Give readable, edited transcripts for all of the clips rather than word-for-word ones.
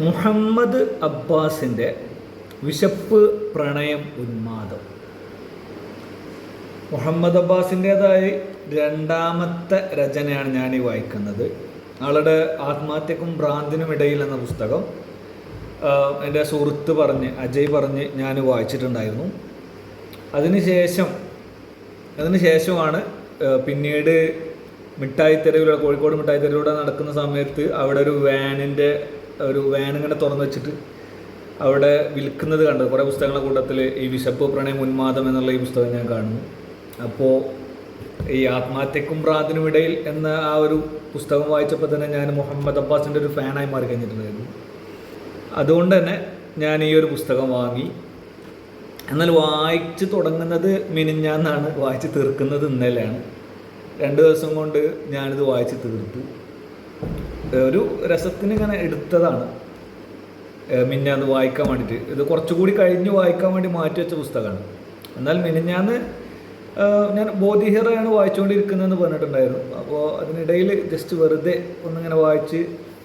മുഹമ്മദ് അബ്ബാസിൻ്റെ വിശപ്പ് പ്രണയം ഉന്മാദം. മുഹമ്മദ് അബ്ബാസിൻ്റേതായി രണ്ടാമത്തെ രചനയാണ് ഞാനീ വായിക്കുന്നത്. ആളുടെ ആത്മഹത്യക്കും ഭ്രാന്തിനും ഇടയിൽ എന്ന പുസ്തകം എൻ്റെ സുഹൃത്ത് അജയ് പറഞ്ഞ് ഞാൻ വായിച്ചിട്ടുണ്ടായിരുന്നു. അതിനുശേഷമാണ് പിന്നീട് കോഴിക്കോട് മിഠായി തെരുവിലൂടെ നടക്കുന്ന സമയത്ത് അവിടെ ഒരു വാൻ ഇങ്ങനെ തുറന്നു വെച്ചിട്ട് അവിടെ വിൽക്കുന്നത് കണ്ടത്. കുറേ പുസ്തകങ്ങളുടെ കൂട്ടത്തിൽ ഈ വിശപ്പ് പ്രണയം ഉന്മാദം എന്നുള്ള ഈ പുസ്തകം ഞാൻ കാണുന്നു. അപ്പോൾ ഈ ആത്മഹത്യക്കും ഭ്രാന്തിനും ഇടയിൽ എന്ന ആ ഒരു പുസ്തകം വായിച്ചപ്പോൾ തന്നെ ഞാൻ മുഹമ്മദ് അബ്ബാസിൻ്റെ ഒരു ഫാനായി മാറി കഴിഞ്ഞിട്ടുണ്ടായിരുന്നു. അതുകൊണ്ട് തന്നെ ഞാൻ ഈ ഒരു പുസ്തകം വാങ്ങി. എന്നാൽ വായിച്ച് തുടങ്ങുന്നത് മിനിഞ്ഞാന്നാണ്, വായിച്ച് തീർക്കുന്നത് ഇന്നലെയാണ്. 2 ദിവസം കൊണ്ട് ഞാനിത് വായിച്ച് തീർത്തു. ഒരു രസത്തിന് ഇങ്ങനെ എടുത്തതാണ് മിനിഞ്ഞാന്ന് വായിക്കാൻ വേണ്ടിയിട്ട്. ഇത് കുറച്ചുകൂടി കഴിഞ്ഞ് വായിക്കാൻ വേണ്ടി മാറ്റി വെച്ച പുസ്തകമാണ്. എന്നാൽ മിനിഞ്ഞാന്ന് ഞാൻ ബോധിഹിറയാണ് വായിച്ചുകൊണ്ടിരിക്കുന്നതെന്ന് പറഞ്ഞിട്ടുണ്ടായിരുന്നു. അപ്പോൾ അതിനിടയിൽ ജസ്റ്റ് വെറുതെ ഒന്നിങ്ങനെ വായിച്ച്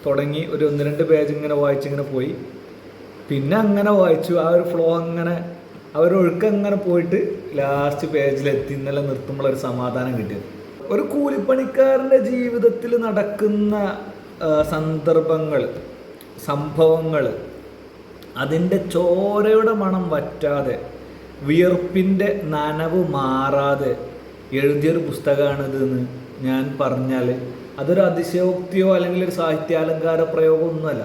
തുടങ്ങി. ഒരു 1-2 പേജ് ഇങ്ങനെ വായിച്ചിങ്ങനെ പോയി. പിന്നെ അങ്ങനെ വായിച്ചു. ആ ഒരു ഫ്ലോ അങ്ങനെ ഒഴുക്കങ്ങനെ പോയിട്ട് ലാസ്റ്റ് പേജിലെത്തി. ഇന്നലെ നിർത്തുമ്പോഴൊരു സമാധാനം കിട്ടിയത്. ഒരു കൂലിപ്പണിക്കാരൻ്റെ ജീവിതത്തിൽ നടക്കുന്ന സന്ദർഭങ്ങൾ, സംഭവങ്ങൾ, അതിൻ്റെ ചോരയുടെ മണം വറ്റാതെ, വിയർപ്പിൻ്റെ നനവ് മാറാതെ എഴുതിയൊരു പുസ്തകമാണിതെന്ന് ഞാൻ പറഞ്ഞാൽ അതൊരു അതിശയോക്തിയോ അല്ലെങ്കിൽ ഒരു സാഹിത്യാലങ്കാര പ്രയോഗമൊന്നുമല്ല.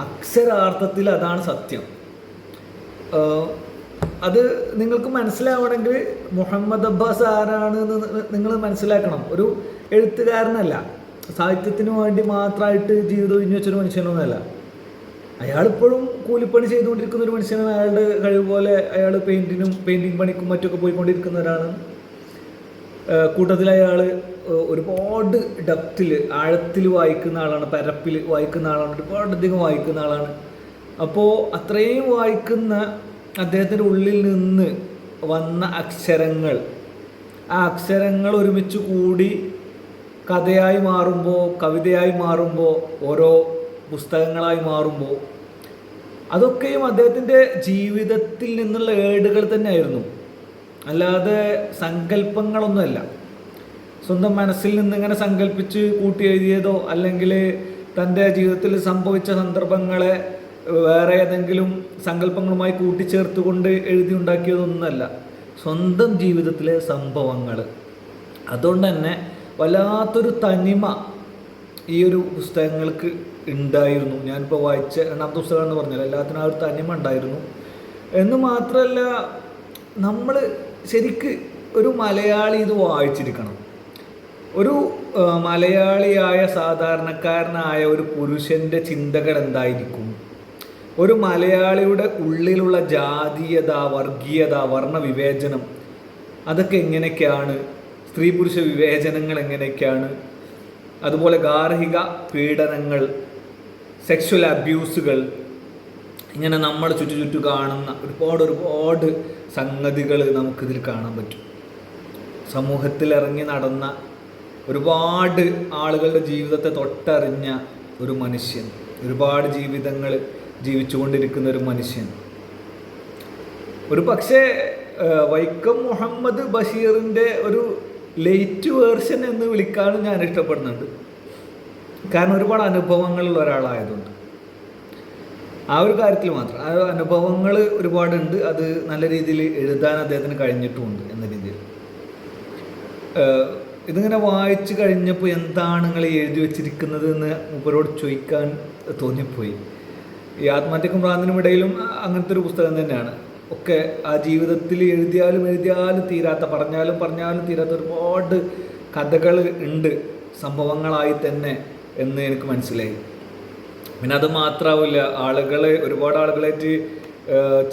അക്ഷരാർത്ഥത്തിൽ അതാണ് സത്യം. അത് നിങ്ങൾക്ക് മനസ്സിലാവണമെങ്കിൽ മുഹമ്മദ് അബ്ബാസ് ആരാണെന്ന് നിങ്ങൾ മനസ്സിലാക്കണം. ഒരു എഴുത്തുകാരനല്ല, സാഹിത്യത്തിന് വേണ്ടി മാത്രമായിട്ട് ജീവിതം ഒഴിഞ്ഞു വെച്ചൊരു മനുഷ്യനൊന്നുമല്ല. അയാളിപ്പോഴും കൂലിപ്പണി ചെയ്തുകൊണ്ടിരിക്കുന്ന ഒരു മനുഷ്യനാണ്. അയാളുടെ കഴിവ് പോലെ അയാൾ പെയിൻറ്റിങ് പണിക്കും മറ്റൊക്കെ പോയിക്കൊണ്ടിരിക്കുന്ന ഒരാളാണ്. കൂട്ടത്തിൽ അയാൾ ഒരുപാട് ഡെപ്തിൽ, ആഴത്തിൽ വായിക്കുന്ന ആളാണ്, പരപ്പിൽ വായിക്കുന്ന ആളാണ്, ഒരുപാടധികം വായിക്കുന്ന ആളാണ്. അപ്പോൾ അത്രയും വായിക്കുന്ന അദ്ദേഹത്തിൻ്റെ ഉള്ളിൽ നിന്ന് വന്ന അക്ഷരങ്ങൾ, ആ അക്ഷരങ്ങൾ ഒരുമിച്ച് കൂടി കഥയായി മാറുമ്പോൾ, കവിതയായി മാറുമ്പോൾ, ഓരോ പുസ്തകങ്ങളായി മാറുമ്പോൾ അതൊക്കെയും അദ്ദേഹത്തിൻ്റെ ജീവിതത്തിൽ നിന്നുള്ള ഏടുകൾ തന്നെയായിരുന്നു. അല്ലാതെ സങ്കല്പങ്ങളൊന്നുമല്ല. സ്വന്തം മനസ്സിൽ നിന്നിങ്ങനെ സങ്കല്പിച്ച് കൂട്ടി എഴുതിയതോ അല്ലെങ്കിൽ തൻ്റെ ജീവിതത്തിൽ സംഭവിച്ച സന്ദർഭങ്ങളെ വേറെ ഏതെങ്കിലും സങ്കല്പങ്ങളുമായി കൂട്ടിച്ചേർത്തുകൊണ്ട് എഴുതി ഉണ്ടാക്കിയതൊന്നുമല്ല. സ്വന്തം ജീവിതത്തിലെ സംഭവങ്ങൾ. അതുകൊണ്ട് തന്നെ വല്ലാത്തൊരു തനിമ ഈ ഒരു പുസ്തകങ്ങൾക്ക് ഉണ്ടായിരുന്നു. ഞാനിപ്പോൾ വായിച്ച 2ാമത്തെ പുസ്തകം എന്ന് പറഞ്ഞാൽ എല്ലാത്തിനും ആ ഒരു തനിമ ഉണ്ടായിരുന്നു. എന്ന് മാത്രമല്ല, നമ്മൾ ശരിക്ക് ഒരു മലയാളി ഇത് വായിച്ചിരിക്കണം. ഒരു മലയാളിയായ സാധാരണക്കാരനായ ഒരു പുരുഷൻ്റെ ചിന്തകൾ എന്തായിരിക്കും, ഒരു മലയാളിയുടെ ഉള്ളിലുള്ള ജാതീയത, വർഗീയത, വർണ്ണവിവേചനം അതൊക്കെ എങ്ങനെയൊക്കെയാണ്, സ്ത്രീ പുരുഷ വിവേചനങ്ങൾ എങ്ങനെയൊക്കെയാണ്, അതുപോലെ ഗാർഹിക പീഡനങ്ങൾ, സെക്ഷൽ അബ്യൂസുകൾ, ഇങ്ങനെ നമ്മൾ ചുറ്റു കാണുന്ന ഒരുപാട് സംഗതികൾ നമുക്കിതിൽ കാണാൻ പറ്റും. സമൂഹത്തിൽ ഇറങ്ങി നടന്ന ഒരുപാട് ആളുകളുടെ ജീവിതത്തെ തൊട്ടറിഞ്ഞ ഒരു മനുഷ്യൻ, ഒരുപാട് ജീവിതങ്ങൾ ജീവിച്ചുകൊണ്ടിരിക്കുന്ന ഒരു മനുഷ്യൻ. ഒരു പക്ഷേ വൈക്കം മുഹമ്മദ് ബഷീറിൻ്റെ ഒരു ലേറ്റ് വേർഷൻ എന്ന് വിളിക്കാനും ഞാൻ ഇഷ്ടപ്പെടുന്നുണ്ട്. കാരണം ഒരുപാട് അനുഭവങ്ങളുള്ള ഒരാളായതുകൊണ്ട് ആ ഒരു കാര്യത്തിൽ മാത്രം. ആ അനുഭവങ്ങൾ ഒരുപാടുണ്ട്. അത് നല്ല രീതിയിൽ എഴുതാൻ അദ്ദേഹത്തിന് കഴിഞ്ഞിട്ടുമുണ്ട് എന്ന രീതിയിൽ. ഇതിങ്ങനെ വായിച്ചു കഴിഞ്ഞപ്പോൾ എന്താണ് നിങ്ങൾ എഴുതി വെച്ചിരിക്കുന്നത് എന്ന് മൂപ്പരോട് ചോദിക്കാൻ തോന്നിപ്പോയി. ഈ ആത്മഹത്യക്കും ഭ്രാന്തിനും ഇടയിലും അങ്ങനത്തെ ഒരു പുസ്തകം തന്നെയാണ്. ഒക്കെ ആ ജീവിതത്തിൽ എഴുതിയാലും തീരാത്ത, പറഞ്ഞാലും തീരാത്ത ഒരുപാട് കഥകൾ ഉണ്ട് സംഭവങ്ങളായി തന്നെ എന്ന് എനിക്ക് മനസ്സിലായി. പിന്നെ അത് മാത്രമാവില്ല, ഒരുപാട് ആളുകളായിട്ട്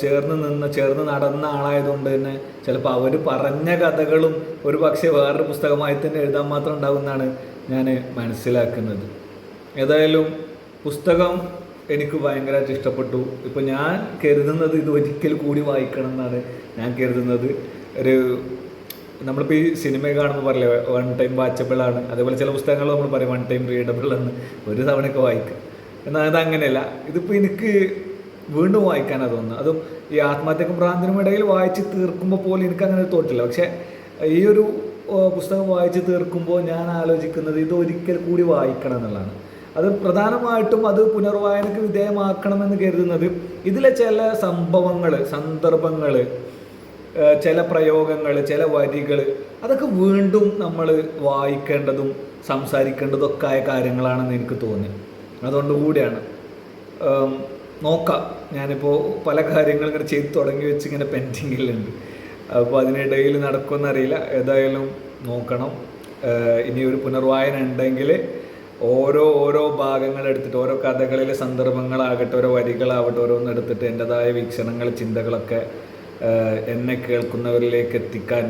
ചേർന്ന് നടന്ന ആളായതുകൊണ്ട് തന്നെ ചിലപ്പോൾ അവർ പറഞ്ഞ കഥകളും ഒരു പക്ഷേ വേറൊരു പുസ്തകമായി തന്നെ എഴുതാൻ മാത്രം ഉണ്ടാകുമെന്നാണ് ഞാൻ മനസ്സിലാക്കുന്നത്. ഏതായാലും പുസ്തകം എനിക്ക് ഭയങ്കരമായിട്ട് ഇഷ്ടപ്പെട്ടു. ഇപ്പോൾ ഞാൻ കരുതുന്നത് ഇത് ഒരിക്കൽ കൂടി വായിക്കണം എന്നാണ് ഞാൻ കരുതുന്നത്. നമ്മളിപ്പോൾ ഈ സിനിമ കാണുമ്പോൾ പറയില്ലേ 1 ടൈം വാച്ചബിൾ ആണ്, അതേപോലെ ചില പുസ്തകങ്ങൾ നമ്മൾ പറയും 1 ടൈം റീഡബിൾ എന്ന്. ഒരു തവണയൊക്കെ വായിക്കാം. എന്നാൽ അതങ്ങനെയല്ല. ഇതിപ്പോൾ എനിക്ക് വീണ്ടും വായിക്കാനാണ് തോന്നുന്നത്. അതും ഈ ആത്മഹത്യക്കും ഭ്രാന്തിനും ഇടയിൽ വായിച്ച് തീർക്കുമ്പോൾ പോലും എനിക്ക് അങ്ങനെ തോന്നിട്ടില്ല. പക്ഷേ ഈ ഒരു പുസ്തകം വായിച്ച് തീർക്കുമ്പോൾ ഞാൻ ആലോചിക്കുന്നത് ഇത് ഒരിക്കൽ കൂടി വായിക്കണം എന്നുള്ളതാണ്. അത് പ്രധാനമായിട്ടും അത് പുനർവായനക്ക് വിധേയമാക്കണമെന്ന് കരുതുന്നത് ഇതിലെ ചില സംഭവങ്ങൾ, സന്ദർഭങ്ങൾ, ചില പ്രയോഗങ്ങൾ, ചില വരികൾ, അതൊക്കെ വീണ്ടും നമ്മൾ വായിക്കേണ്ടതും സംസാരിക്കേണ്ടതൊക്കെ ആയ കാര്യങ്ങളാണെന്ന് എനിക്ക് തോന്നി. അതുകൊണ്ട് കൂടിയാണ് നോക്കാം. ഞാനിപ്പോൾ പല കാര്യങ്ങളും ഇങ്ങനെ ചെയ്ത് തുടങ്ങി വെച്ച് ഇങ്ങനെ പെൻഡിങ്ങിലുണ്ട്. അപ്പോൾ അതിനിടയിൽ നടക്കുമെന്നറിയില്ല. ഏതായാലും നോക്കണം. ഇനി ഒരു പുനർവായന ഉണ്ടെങ്കിൽ ഓരോ ഭാഗങ്ങൾ എടുത്തിട്ട്, ഓരോ കഥകളിലെ സന്ദർഭങ്ങളാകട്ടെ, ഓരോ വരികളാവട്ടെ, ഓരോന്നെടുത്തിട്ട് എൻ്റെതായ വീക്ഷണങ്ങൾ, ചിന്തകളൊക്കെ എന്നെ കേൾക്കുന്നവരിലേക്ക് എത്തിക്കാൻ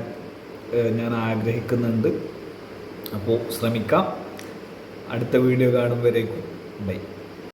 ഞാൻ ആഗ്രഹിക്കുന്നുണ്ട്. അപ്പോൾ ശ്രമിക്കാം. അടുത്ത വീഡിയോ കാണുമ്പോഴേക്കും ബൈ.